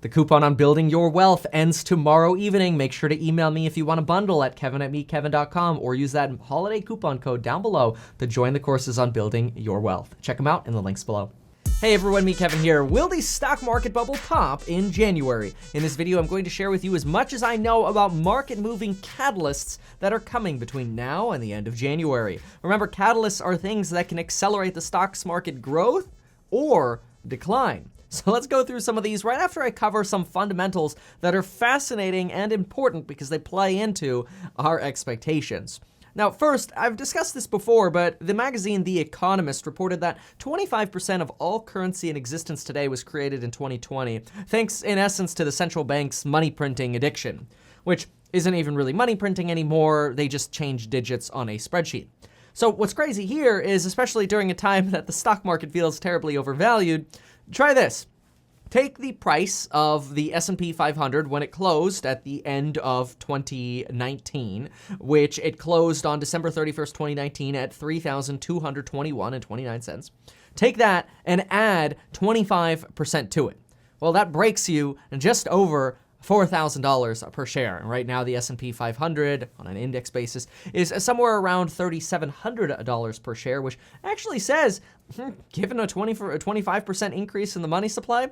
The coupon on building your wealth ends tomorrow evening. Make sure to email me if you want a bundle at kevin@meetkevin.com or use that holiday coupon code down below to join the courses on building your wealth. Check them out in the links below. Hey everyone, Meet Kevin here. Will the stock market bubble pop in January? In this video, I'm going to share with you as much as I know about market-moving catalysts that are coming between now and the end of January. Remember, catalysts are things that can accelerate the stock market growth or decline. So let's go through some of these right after I cover some fundamentals that are fascinating and important because they play into our expectations. Now, first, I've discussed this before, but the magazine The Economist reported that 25% of all currency in existence today was created in 2020, thanks in essence to the central bank's money printing addiction, which isn't even really money printing anymore, they just change digits on a spreadsheet. So what's crazy here is, especially during a time that the stock market feels terribly overvalued, try this. Take the price of the S&P 500 when it closed at the end of 2019, which it closed on December 31st, 2019 at $3,221.29. Take that and add 25% to it. Well, that breaks you just over $4,000 per share. And right now the S&P 500 on an index basis is somewhere around $3,700 per share, which actually says, given a 25% increase in the money supply,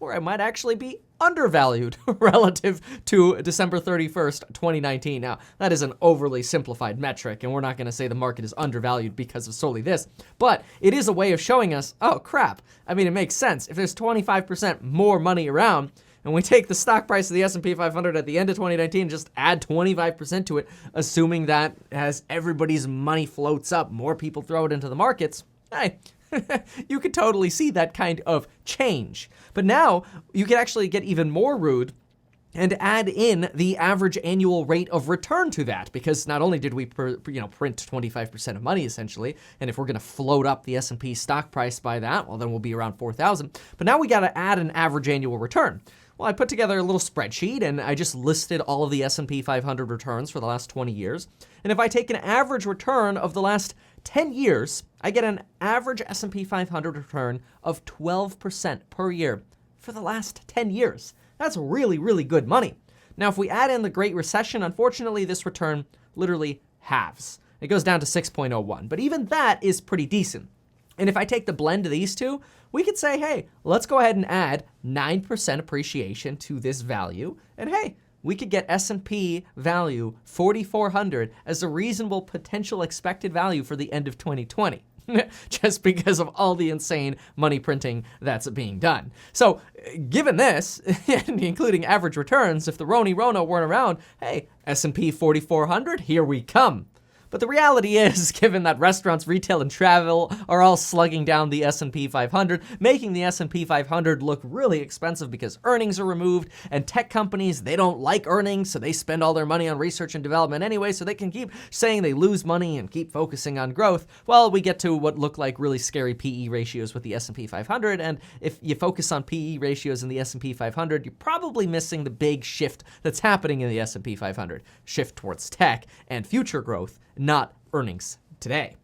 or I might actually be undervalued relative to December 31st, 2019. Now, that is an overly simplified metric, and we're not going to say the market is undervalued because of solely this, but it is a way of showing us, oh crap, I mean, it makes sense. If there's 25% more money around, and we take the stock price of the S&P 500 at the end of 2019, just add 25% to it, assuming that as everybody's money floats up, more people throw it into the markets, hey, you could totally see that kind of change. But now you can actually get even more rude and add in the average annual rate of return to that, because not only did we print 25% of money essentially, and if we're going to float up the S&P stock price by that, well then we'll be around 4,000. But now we got to add an average annual return. Well, I put together a little spreadsheet and I just listed all of the S&P 500 returns for the last 20 years. And if I take an average return of the last 10 years, I get an average S&P 500 return of 12% per year for the last 10 years. That's really, really good money. Now, if we add in the Great Recession, unfortunately, this return literally halves. It goes down to 6.01, but even that is pretty decent. And if I take the blend of these two, we could say, hey, let's go ahead and add 9% appreciation to this value. And hey, we could get S&P value 4,400 as a reasonable potential expected value for the end of 2020, just because of all the insane money printing that's being done. So given this, including average returns, if the Rona weren't around, hey, S&P 4,400, here we come. But the reality is, given that restaurants, retail, and travel are all slugging down the S&P 500, making the S&P 500 look really expensive because earnings are removed, and tech companies, they don't like earnings, so they spend all their money on research and development anyway, so they can keep saying they lose money and keep focusing on growth. Well, we get to what look like really scary PE ratios with the S&P 500, and if you focus on PE ratios in the S&P 500, you're probably missing the big shift that's happening in the S&P 500, shift towards tech and future growth, not earnings today.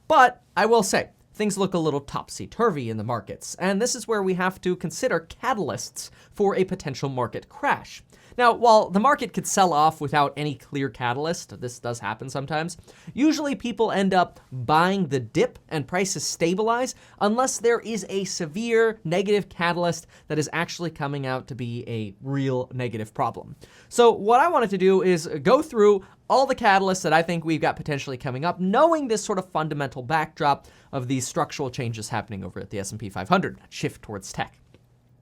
But I will say, things look a little topsy-turvy in the markets, and this is where we have to consider catalysts for a potential market crash. Now, while the market could sell off without any clear catalyst, this does happen sometimes, usually people end up buying the dip and prices stabilize unless there is a severe negative catalyst that is actually coming out to be a real negative problem. So what I wanted to do is go through all the catalysts that I think we've got potentially coming up, knowing this sort of fundamental backdrop of these structural changes happening over at the S&P 500, shift towards tech.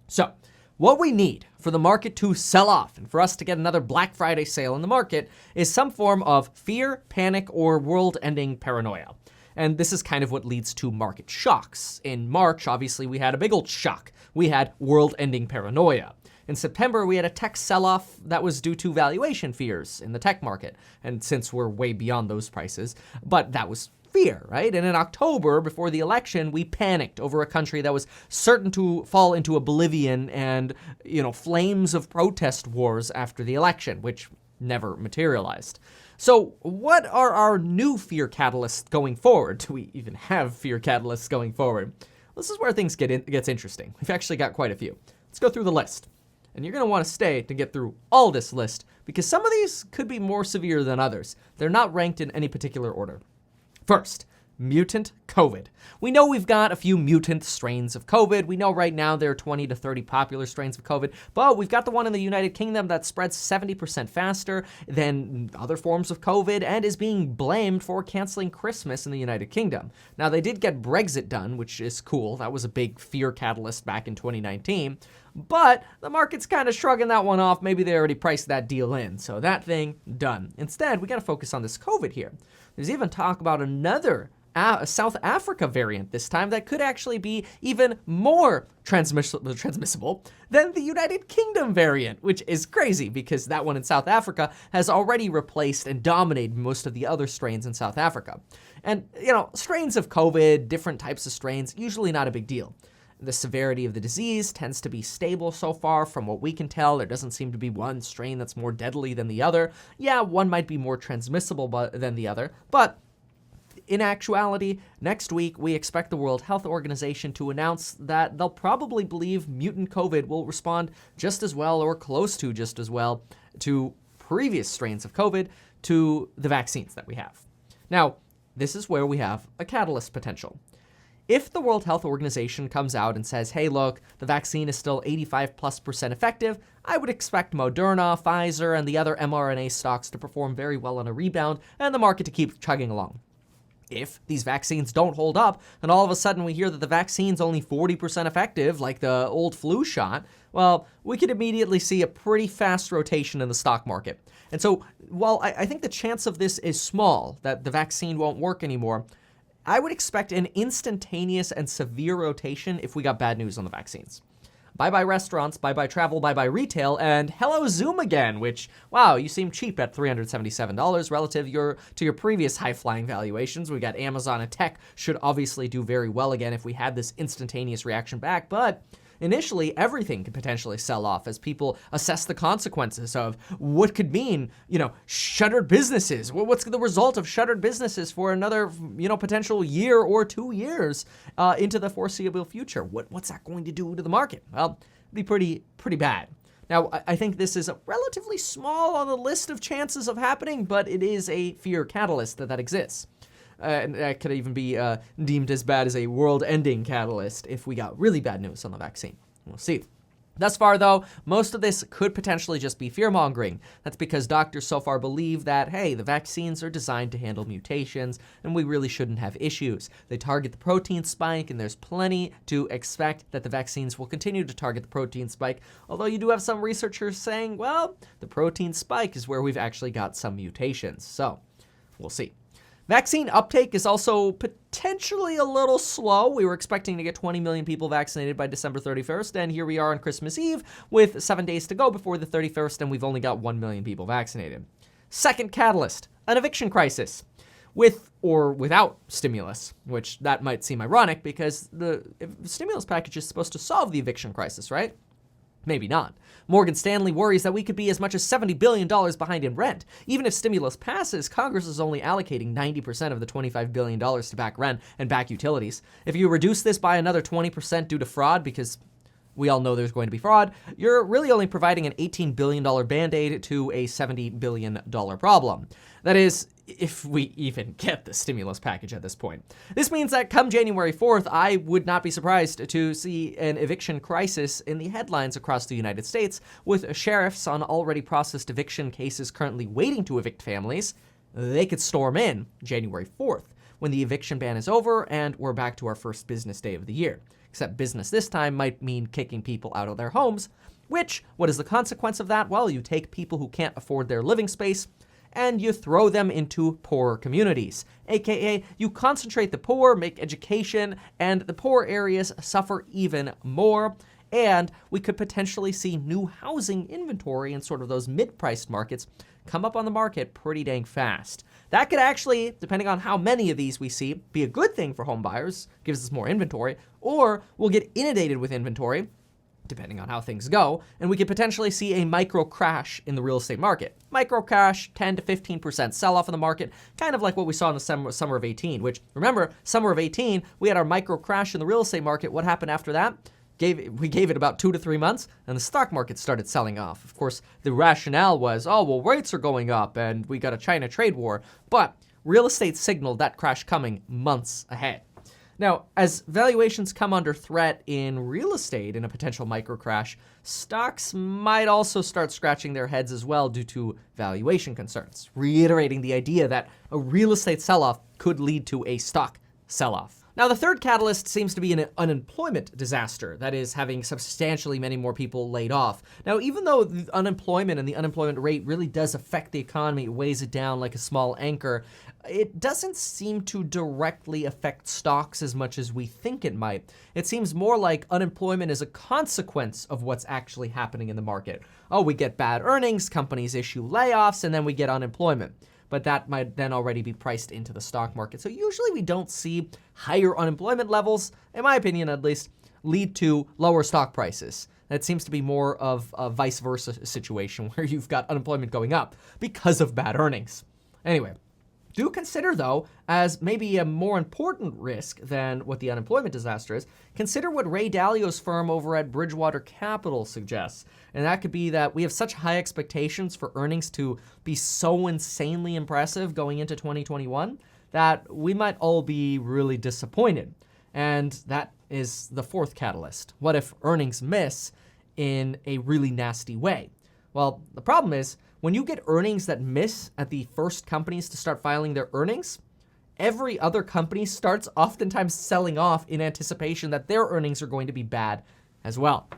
So what we need for the market to sell off and for us to get another Black Friday sale in the market is some form of fear, panic, or world-ending paranoia. And this is kind of what leads to market shocks. In March, obviously, we had a big old shock. We had world-ending paranoia. In September, we had a tech sell-off that was due to valuation fears in the tech market. And since we're way beyond those prices, but that was fear, right? And in October, before the election, we panicked over a country that was certain to fall into oblivion and, flames of protest wars after the election, which never materialized. So what are our new fear catalysts going forward? Do we even have fear catalysts going forward? This is where things gets interesting. We've actually got quite a few. Let's go through the list. And you're going to want to stay to get through all this list because some of these could be more severe than others. They're not ranked in any particular order. First, mutant COVID. We know we've got a few mutant strains of COVID. We know right now there are 20 to 30 popular strains of COVID, but we've got the one in the United Kingdom that spreads 70% faster than other forms of COVID and is being blamed for canceling Christmas in the United Kingdom. Now, they did get Brexit done, which is cool. That was a big fear catalyst back in 2019, but the market's kind of shrugging that one off. Maybe they already priced that deal in, so that thing, done. Instead, we got to focus on this COVID here. There's even talk about another South Africa variant this time that could actually be even more transmissible than the United Kingdom variant, which is crazy because that one in South Africa has already replaced and dominated most of the other strains in South Africa. And, strains of COVID, different types of strains, usually not a big deal. The severity of the disease tends to be stable so far from what we can tell. There doesn't seem to be one strain that's more deadly than the other. Yeah, one might be more transmissible than the other, but in actuality, next week, we expect the World Health Organization to announce that they'll probably believe mutant COVID will respond just as well or close to just as well to previous strains of COVID to the vaccines that we have. Now, this is where we have a catalyst potential. If the World Health Organization comes out and says, hey, look, the vaccine is still 85+% effective, I would expect Moderna, Pfizer, and the other mRNA stocks to perform very well on a rebound and the market to keep chugging along. If these vaccines don't hold up, and all of a sudden we hear that the vaccine's only 40% effective, like the old flu shot, well, we could immediately see a pretty fast rotation in the stock market. And so, while I think the chance of this is small, that the vaccine won't work anymore, I would expect an instantaneous and severe rotation if we got bad news on the vaccines. Bye-bye restaurants, bye-bye travel, bye-bye retail, and hello Zoom again, which, wow, you seem cheap at $377 relative to your previous high-flying valuations. We got Amazon and tech should obviously do very well again if we had this instantaneous reaction back, but initially everything could potentially sell off as people assess the consequences of what could mean, shuttered businesses. What's the result of shuttered businesses for another, potential year or 2 years into the foreseeable future? What's that going to do to the market? Well, it'd be pretty bad. Now, I think this is relatively small on the list of chances of happening, but it is a fear catalyst that exists. And that could even be deemed as bad as a world-ending catalyst if we got really bad news on the vaccine. We'll see. Thus far, though, most of this could potentially just be fear-mongering. That's because doctors so far believe that, hey, the vaccines are designed to handle mutations, and we really shouldn't have issues. They target the protein spike, and there's plenty to expect that the vaccines will continue to target the protein spike, although you do have some researchers saying, well, the protein spike is where we've actually got some mutations. So, we'll see. Vaccine uptake is also potentially a little slow. We were expecting to get 20 million people vaccinated by December 31st, and here we are on Christmas Eve with 7 days to go before the 31st, and we've only got 1 million people vaccinated. Second catalyst, an eviction crisis. With or without stimulus, which that might seem ironic because the stimulus package is supposed to solve the eviction crisis, right? Maybe not. Morgan Stanley worries that we could be as much as $70 billion behind in rent. Even if stimulus passes, Congress is only allocating 90% of the $25 billion to back rent and back utilities. If you reduce this by another 20% due to fraud, because we all know there's going to be fraud, you're really only providing an $18 billion band-aid to a $70 billion problem. That is, if we even get the stimulus package at this point. This means that come January 4th, I would not be surprised to see an eviction crisis in the headlines across the United States, with sheriffs on already processed eviction cases currently waiting to evict families. They could storm in January 4th, when the eviction ban is over and we're back to our first business day of the year. Except business this time might mean kicking people out of their homes, which, what is the consequence of that? Well, you take people who can't afford their living space and you throw them into poorer communities. AKA, you concentrate the poor, make education, and the poor areas suffer even more. And we could potentially see new housing inventory in sort of those mid-priced markets come up on the market pretty dang fast. That could actually, depending on how many of these we see, be a good thing for home buyers, gives us more inventory, or we'll get inundated with inventory, depending on how things go, and we could potentially see a micro crash in the real estate market. Micro crash, 10 to 15% sell-off in the market, kind of like what we saw in the summer of 18, which, remember, summer of 18, we had our micro crash in the real estate market. What happened after that? We gave it about 2 to 3 months, and the stock market started selling off. Of course, the rationale was, oh, well, rates are going up, and we got a China trade war. But real estate signaled that crash coming months ahead. Now, as valuations come under threat in real estate in a potential micro crash, stocks might also start scratching their heads as well due to valuation concerns, reiterating the idea that a real estate sell-off could lead to a stock sell-off. Now, the third catalyst seems to be an unemployment disaster, that is, having substantially many more people laid off. Now, even though the unemployment and the unemployment rate really does affect the economy, it weighs it down like a small anchor, it doesn't seem to directly affect stocks as much as we think it might. It seems more like unemployment is a consequence of what's actually happening in the market. Oh, we get bad earnings, companies issue layoffs, and then we get unemployment. But that might then already be priced into the stock market. So usually we don't see higher unemployment levels, in my opinion at least, lead to lower stock prices. That seems to be more of a vice versa situation where you've got unemployment going up because of bad earnings. Anyway, do consider, though, as maybe a more important risk than what the unemployment disaster is, consider what Ray Dalio's firm over at Bridgewater Capital suggests. And that could be that we have such high expectations for earnings to be so insanely impressive going into 2021 that we might all be really disappointed. And that is the fourth catalyst. What if earnings miss in a really nasty way? Well, the problem is, when you get earnings that miss at the first companies to start filing their earnings, every other company starts oftentimes selling off in anticipation that their earnings are going to be bad as well.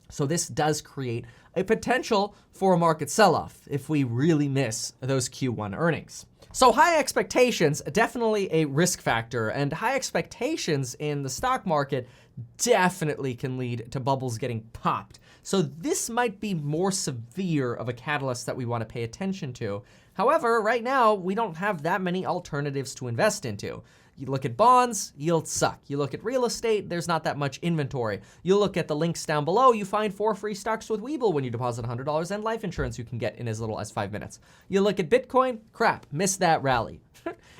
So this does create a potential for a market sell-off if we really miss those Q1 earnings. So high expectations, definitely a risk factor, and high expectations in the stock market definitely can lead to bubbles getting popped. So this might be more severe of a catalyst that we want to pay attention to. However, right now, we don't have that many alternatives to invest into. You look at bonds, yields suck. You look at real estate, there's not that much inventory. You look at the links down below, you find 4 free stocks with Webull when you deposit $100 and life insurance you can get in as little as 5 minutes. You look at Bitcoin, crap, missed that rally.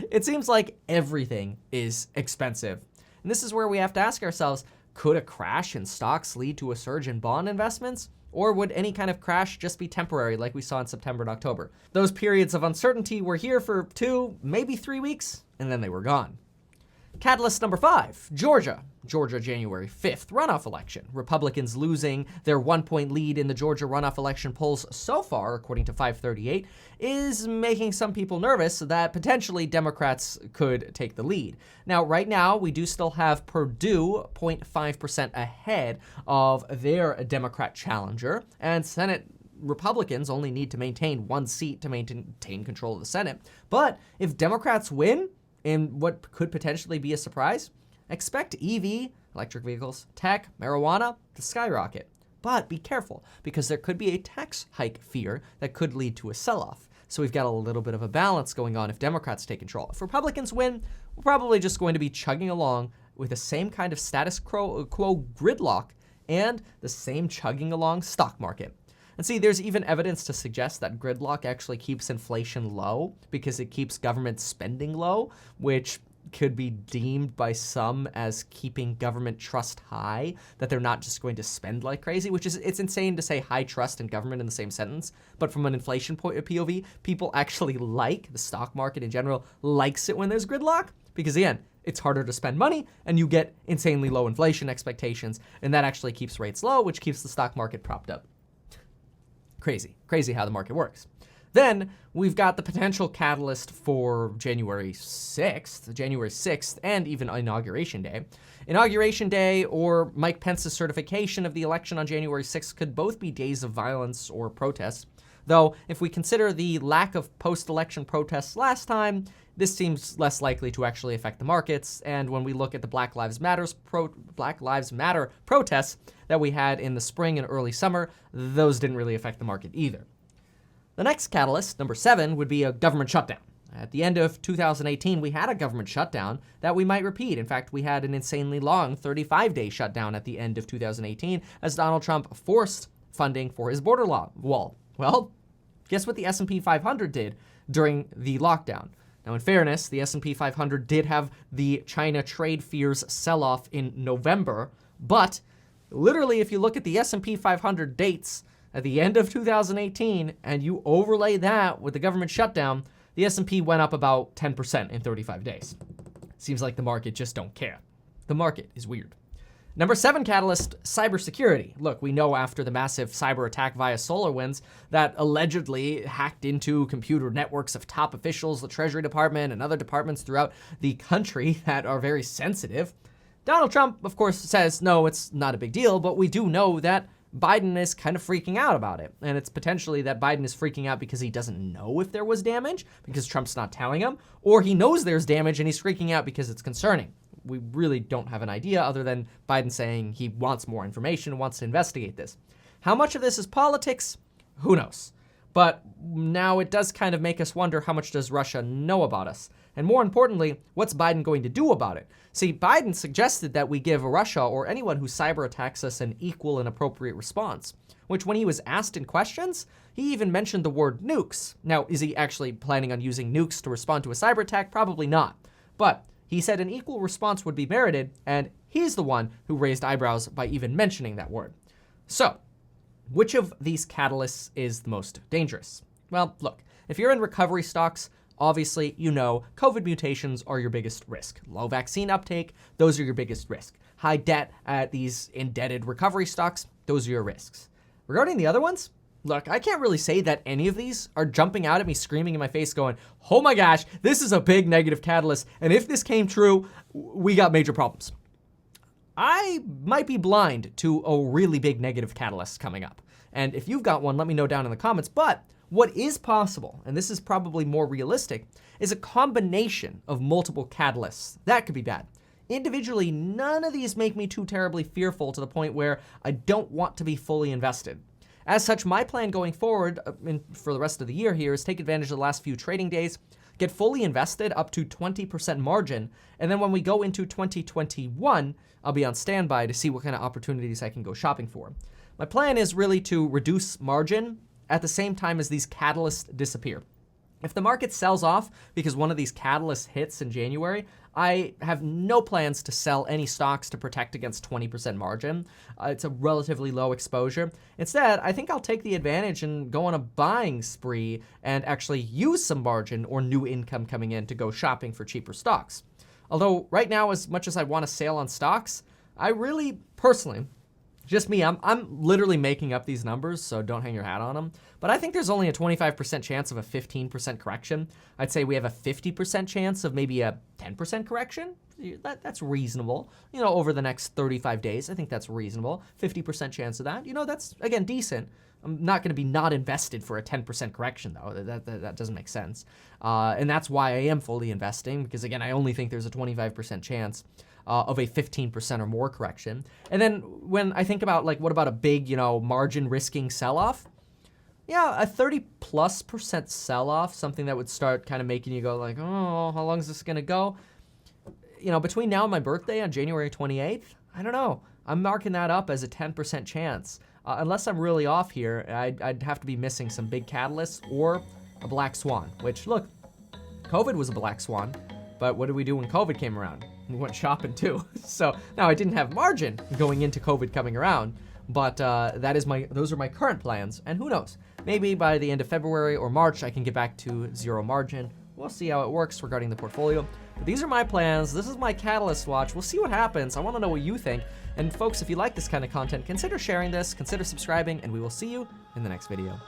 It seems like everything is expensive. And this is where we have to ask ourselves, could a crash in stocks lead to a surge in bond investments? Or would any kind of crash just be temporary like we saw in September and October? Those periods of uncertainty were here for 2, maybe 3 weeks, and then they were gone. Catalyst number 5, Georgia. Georgia, January 5th, runoff election. Republicans losing their 1-point lead in the Georgia runoff election polls so far, according to 538, is making some people nervous that potentially Democrats could take the lead. Now, right now, we do still have Purdue 0.5% ahead of their Democrat challenger, and Senate Republicans only need to maintain 1 seat to maintain control of the Senate. But if Democrats win in what could potentially be a surprise, expect EV, electric vehicles, tech, marijuana to skyrocket. But be careful, because there could be a tax hike fear that could lead to a sell-off. So we've got a little bit of a balance going on if Democrats take control. If Republicans win, we're probably just going to be chugging along with the same kind of status quo gridlock and the same chugging along stock market. And see, there's even evidence to suggest that gridlock actually keeps inflation low because it keeps government spending low, which could be deemed by some as keeping government trust high, that they're not just going to spend like crazy, which is, it's insane to say high trust and government in the same sentence. But from an inflation point of POV, people actually like, the stock market in general likes it when there's gridlock, because again, it's harder to spend money and you get insanely low inflation expectations, and that actually keeps rates low, which keeps the stock market propped up. Crazy how the market works. Then we've got the potential catalyst for January 6th, and even Inauguration Day. Inauguration Day or Mike Pence's certification of the election on January 6th could both be days of violence or protests. Though, if we consider the lack of post-election protests last time, this seems less likely to actually affect the markets. And when we look at the Black Lives Matter protests that we had in the spring and early summer, those didn't really affect the market either. The next catalyst, number 7, would be a government shutdown. At the end of 2018, we had a government shutdown that we might repeat. In fact, we had an insanely long 35-day shutdown at the end of 2018 as Donald Trump forced funding for his border wall. Well, guess what the S&P 500 did during the lockdown? Now, in fairness, the S&P 500 did have the China trade fears sell-off in November, but Literally, if you look at the S&P 500 dates at the end of 2018 and you overlay that with the government shutdown, the S&P went up about 10% in 35 days. Seems like the market just don't care. The market is weird. Number 7 catalyst, cybersecurity. Look, we know after the massive cyber attack via SolarWinds that allegedly hacked into computer networks of top officials, the Treasury Department, and other departments throughout the country that are very sensitive. Donald Trump, of course, says, no, it's not a big deal, but we do know that Biden is kind of freaking out about it. And it's potentially that Biden is freaking out because he doesn't know if there was damage, because Trump's not telling him, or he knows there's damage and he's freaking out because it's concerning. We really don't have an idea other than Biden saying he wants more information, wants to investigate this. How much of this is politics? Who knows? But now it does kind of make us wonder, how much does Russia know about us? And more importantly, what's Biden going to do about it? See, Biden suggested that we give Russia or anyone who cyber attacks us an equal and appropriate response, which when he was asked in questions, he even mentioned the word nukes. Now, is he actually planning on using nukes to respond to a cyber attack? Probably not. But he said an equal response would be merited, and he's the one who raised eyebrows by even mentioning that word. So, which of these catalysts is the most dangerous? Well, look, if you're in recovery stocks, obviously, you know COVID mutations are your biggest risk. Low vaccine uptake, those are your biggest risk. High debt at these indebted recovery stocks, those are your risks. Regarding the other ones, look, I can't really say that any of these are jumping out at me, screaming in my face, going, oh my gosh, this is a big negative catalyst, and if this came true, we got major problems. I might be blind to a really big negative catalyst coming up. And if you've got one, let me know down in the comments. But what is possible, and this is probably more realistic, is a combination of multiple catalysts. That could be bad. Individually, none of these make me too terribly fearful to the point where I don't want to be fully invested. As such, my plan going forward for the rest of the year here is take advantage of the last few trading days, get fully invested up to 20% margin, and then when we go into 2021, I'll be on standby to see what kind of opportunities I can go shopping for. My plan is really to reduce margin at the same time as these catalysts disappear. If the market sells off because one of these catalysts hits in January, I have no plans to sell any stocks to protect against 20% margin. It's a relatively low exposure. Instead, I think I'll take the advantage and go on a buying spree and actually use some margin or new income coming in to go shopping for cheaper stocks. Although right now, as much as I want to sail on stocks, I really personally, just me, I'm literally making up these numbers, so don't hang your hat on them. But I think there's only a 25% chance of a 15% correction. I'd say we have a 50% chance of maybe a 10% correction. That's reasonable. You know, over the next 35 days, I think that's reasonable. 50% chance of that. You know, that's, again, decent. I'm not going to be not invested for a 10% correction, though. That doesn't make sense. And that's why I am fully investing, because, again, I only think there's a 25% chance of a 15% or more correction. And then when I think about, like, what about a big, you know, margin risking sell-off? Yeah, a 30+% sell-off, something that would start kind of making you go like, oh, how long is this going to go? You know, between now and my birthday on January 28th, I don't know. I'm marking that up as a 10% chance. Unless I'm really off here, I'd have to be missing some big catalysts or a black swan, which, look, COVID was a black swan, but what did we do when COVID came around? We went shopping too. So now I didn't have margin going into COVID coming around, but those are my current plans, and who knows? Maybe by the end of February or March, I can get back to zero margin. We'll see how it works regarding the portfolio. But these are my plans. This is my catalyst watch. We'll see what happens. I want to know what you think. And folks, if you like this kind of content, consider sharing this, consider subscribing, and we will see you in the next video.